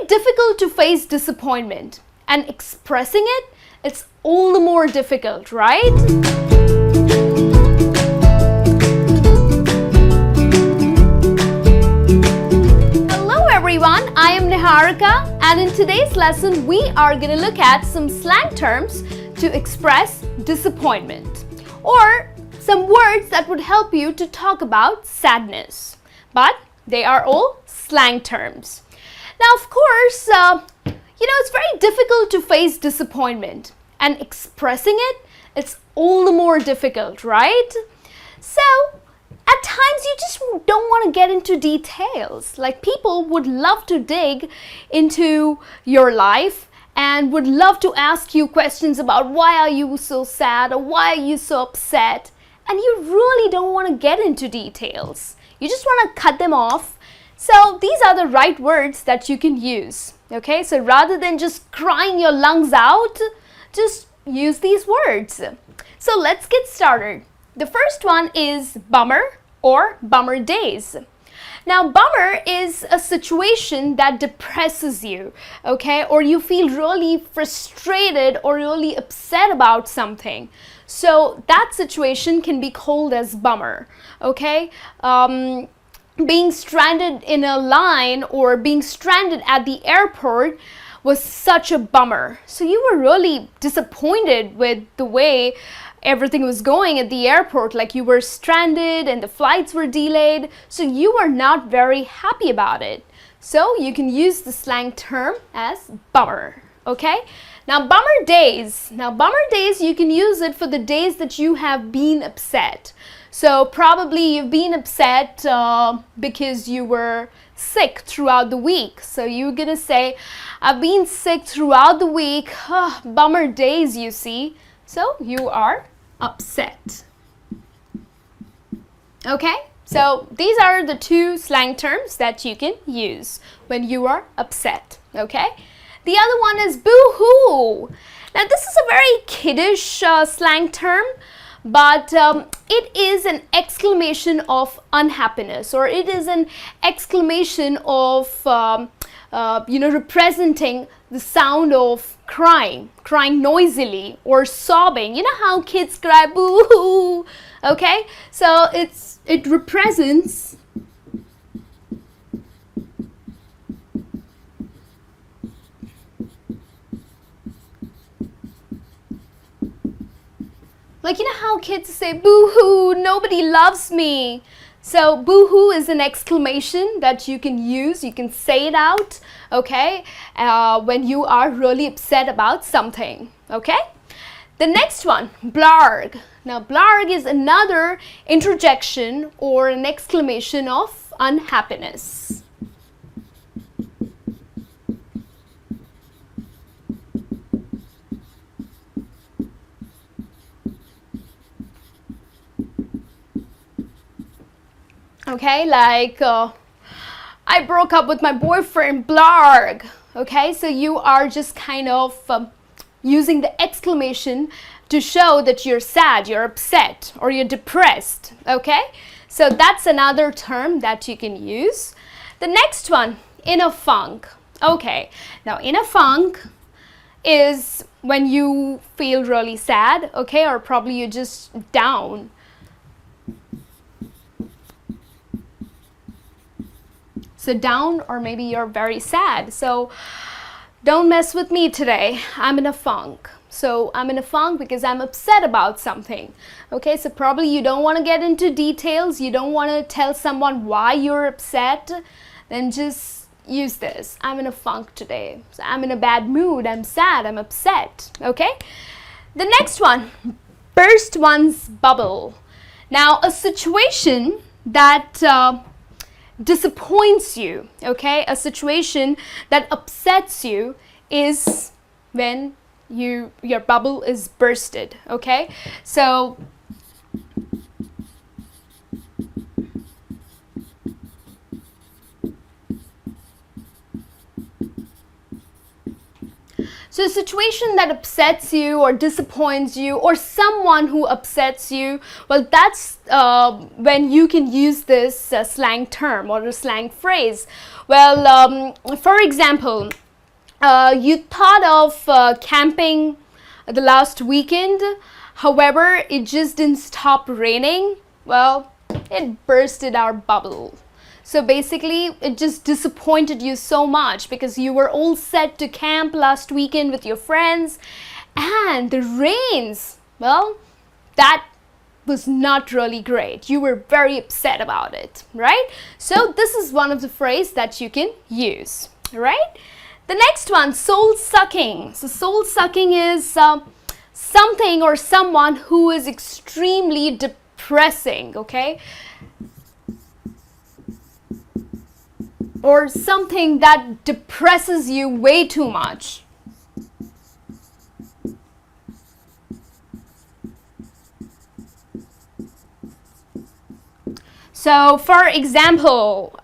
difficult to face disappointment, and expressing it, it's all the more difficult, right? Hello everyone, I am Niharika, and in today's lesson we are going to look at some slang terms to express disappointment, or some words that would help you to talk about sadness. But they are all slang terms. Now, of course, it's very difficult to face disappointment, and expressing it, it's all the more difficult, right? So, at times you just don't want to get into details. Like, people would love to dig into your life and would love to ask you questions about why are you so sad or why are you so upset, and you really don't want to get into details. You just want to cut them off. So these are the right words that you can use. Okay, so rather than just crying your lungs out, just use these words. So let's get started. The first one is bummer or bummer days. Now, bummer is a situation that depresses you, okay, or you feel really frustrated or really upset about something. So that situation can be called as bummer, okay? Being stranded in a line or being stranded at the airport was such a bummer. So you were really disappointed with the way everything was going at the airport, like you were stranded and the flights were delayed, so you were not very happy about it. So you can use the slang term as bummer, okay? Now, bummer days. Now, bummer days, you can use it for the days that you have been upset. So probably you've been upset because you were sick throughout the week. So you're gonna say, I've been sick throughout the week. Bummer days, you see. So you are upset. Okay, so these are the two slang terms that you can use when you are upset. Okay, the other one is boo-hoo. Now this is a very kiddish slang term, but it is an exclamation of unhappiness, or it is an exclamation of representing the sound of crying noisily or sobbing. You know how kids cry boo-hoo, okay? So it represents like, you know how kids say boo-hoo, nobody loves me. So boo-hoo is an exclamation that you can use, you can say it out, okay, when you are really upset about something, okay? The next one, blarg. Now, blarg is another interjection or an exclamation of unhappiness. Okay, like I broke up with my boyfriend, blarg. Okay, so you are just kind of using the exclamation to show that you're sad, you're upset, or you're depressed. Okay, so that's another term that you can use. The next one, in a funk. Okay, now in a funk is when you feel really sad, okay, or probably you're just down. So down, or maybe you're very sad. So don't mess with me today. I'm in a funk. So I'm in a funk because I'm upset about something. Okay, so probably you don't want to get into details. You don't want to tell someone why you're upset. Then just use this. I'm in a funk today. So I'm in a bad mood. I'm sad. I'm upset. Okay. The next one, burst one's bubble. Now, a situation that disappoints you, okay, a situation that upsets you is when your bubble is bursted, okay? So So a situation that upsets you or disappoints you, or someone who upsets you, well, that's when you can use this slang term or a slang phrase. Well, for example, you thought of camping the last weekend, however, it just didn't stop raining. Well, it bursted our bubble. So basically, it just disappointed you so much because you were all set to camp last weekend with your friends, and the rains, well, that was not really great. You were very upset about it, right? So this is one of the phrases that you can use, right? The next one, soul sucking. So soul sucking is something or someone who is extremely depressing, okay? Or something that depresses you way too much. So, for example,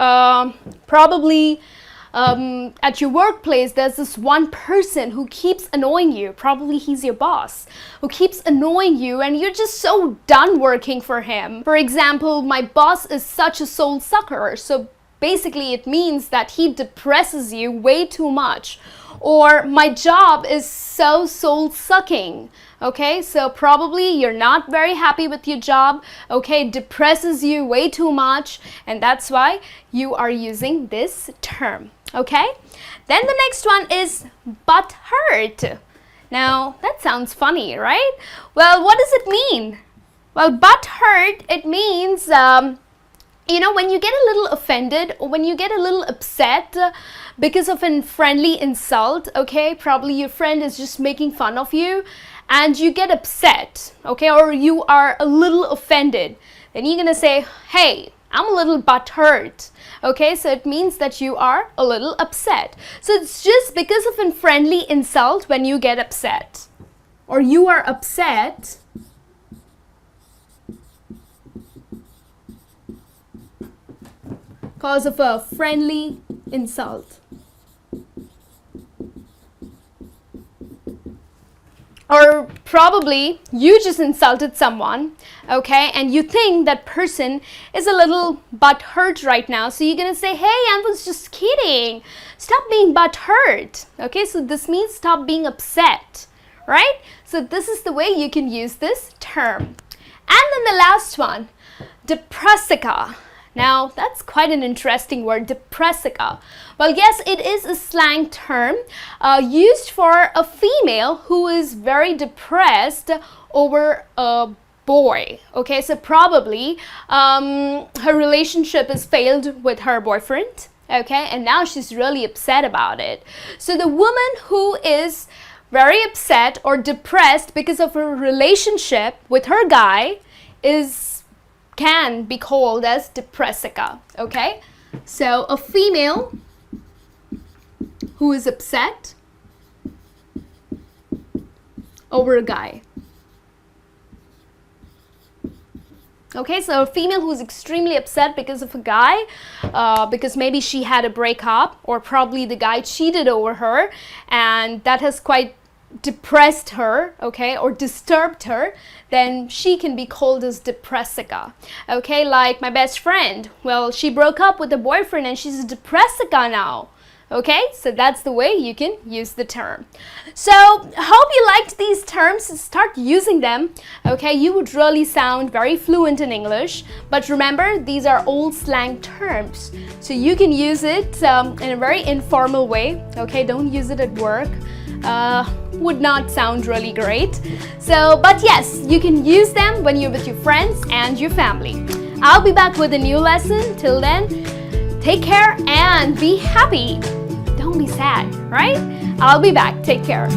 probably at your workplace, there's this one person who keeps annoying you. Probably he's your boss, who keeps annoying you, and you're just so done working for him. For example, my boss is such a soul sucker. So basically, it means that he depresses you way too much. Or my job is so soul sucking. Okay, so probably you're not very happy with your job. Okay, depresses you way too much, and that's why you are using this term. Okay, then the next one is butt hurt. Now that sounds funny, right? Well, what does it mean? Well, butt hurt, it means you know, when you get a little offended or when you get a little upset because of a friendly insult, okay, probably your friend is just making fun of you and you get upset, okay, or you are a little offended, then you're gonna say, hey, I'm a little butt hurt, okay, so it means that you are a little upset. So it's just because of a friendly insult when you get upset or you are upset. Because of a friendly insult. Or probably you just insulted someone, okay, and you think that person is a little butt hurt right now. So you're gonna say, hey, I was just kidding. Stop being butt hurt. Okay, so this means stop being upset, right? So this is the way you can use this term. And then the last one, depressica. Now, that's quite an interesting word, depressica. Well, yes, it is a slang term used for a female who is very depressed over a boy. Okay, so probably her relationship has failed with her boyfriend. Okay, and now she's really upset about it. So the woman who is very upset or depressed because of her relationship with her guy can be called as depressica, okay? So a female who is upset over a guy. Okay, so a female who's extremely upset because of a guy, because maybe she had a breakup or probably the guy cheated over her and that has quite depressed her, okay, or disturbed her, then she can be called as depressica. Okay, like my best friend, well, she broke up with a boyfriend and she's a depressica now. Okay, so that's the way you can use the term. So hope you liked these terms. Start using them. Okay, you would really sound very fluent in English, but remember, these are old slang terms, so you can use it in a very informal way. Okay, don't use it at work. Would not sound really great. So, but yes, you can use them when you're with your friends and your family. I'll be back with a new lesson. Till then, take care and be happy. Don't be sad, right? I'll be back. Take care.